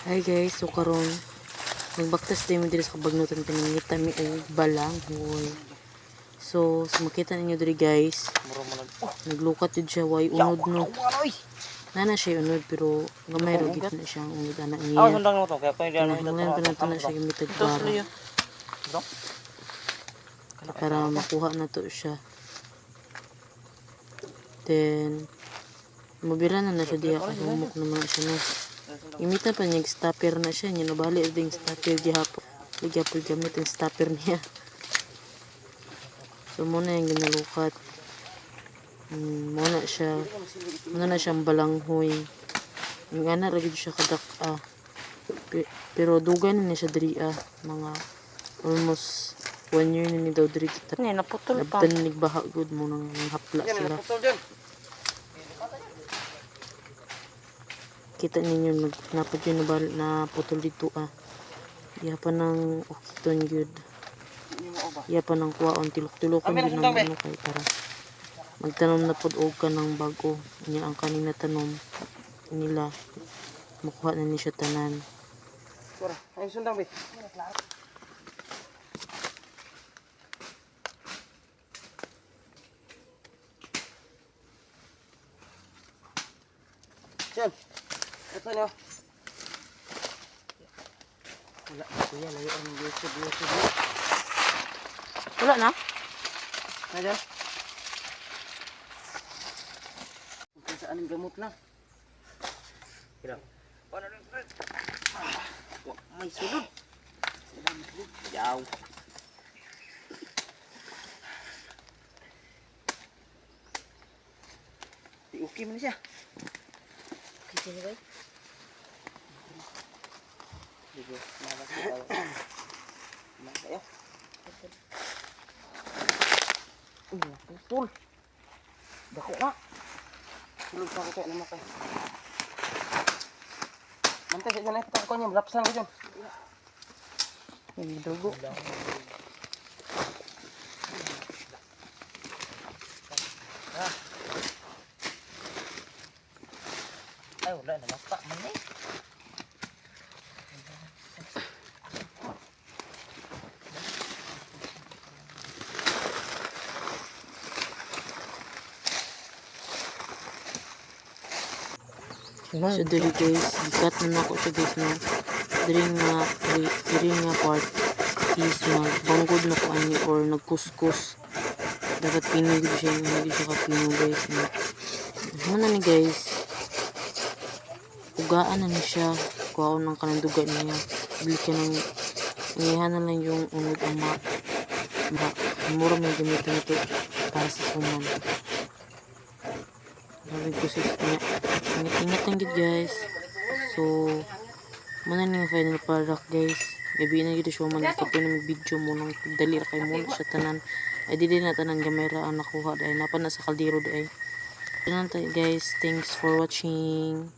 Hi guys, so karon nagbaktas tayo mo diri sa kabagnutan pinangita mi og balang hoy. So, makita ninyo diri guys, naglukat jud siya way unod no. Nana siya unod pero gamay ra gid na siyang unod ana niya. Sundang mo to kaya pwede ano Kinahanglan pa nato na siya gimitag bara para makuha na to siya. Then mabira na siya diha kasi humok naman na siya no. Imita pa niya stopper na siya, niya nabali ding stopper gihapon. Gihapon gamit yung stopper niya. So muna yung ginalukat. Muna na siyang balanghoy. Yung ana ra gid siya kadak pero dugay na ni siya diri mga almost 1 year na ni daw diri kita. Ni naputol pa. Labdan nigbaha gud mo nang hapla sila. Kita ninyo napod yun na putol dito iya pa ng okiton yun iya pa ng kuwaon tilok-tilokon yun ng ano kay para magtanom na pod og ka ng bago niya ang kanina tanom nila makuha na ni siya tanan. Ay sundang be. Yan. Ito niyo. Wala kuya layo ang YouTube. Wala na? Ayan. Kung saan ang gamot lang. Kira. Paano rin, Fred? May sulod. Salamat po. Yaw. Okay man siya. Okay siya ba? Sige, malas na tayo. Malas tayo. Putol. Dako na. Sulog pa ako kayo naman kayo. Mantay sa dyan ay patang ko niya. Malapsan ko dyan. Hindi dugo. Ay, wala na. Mapa man eh. So diri guys, gikat na ako siya guys na diri nga part is banggod na ko ani or nagkuskus. Dapat pinog siya, hindi siya kapino guys. Ano ni guys? Ugaan na ni siya. Kuhaon ng kanang duga niya. Bili ka ng iyahan na lang yung unod ang mura may gamitin ito para sa suman. Sabi ko sis niya. Ingat lang gid guys. So, muna na yung final product guys. Gabi na gid siya man kapag na mag-video mo nang dali ra kay mo sa tanan. Ay di na tanan gamay ra ang nakuha dahil napa na sa kaldero dai. Yun lang tayo guys. Thanks for watching.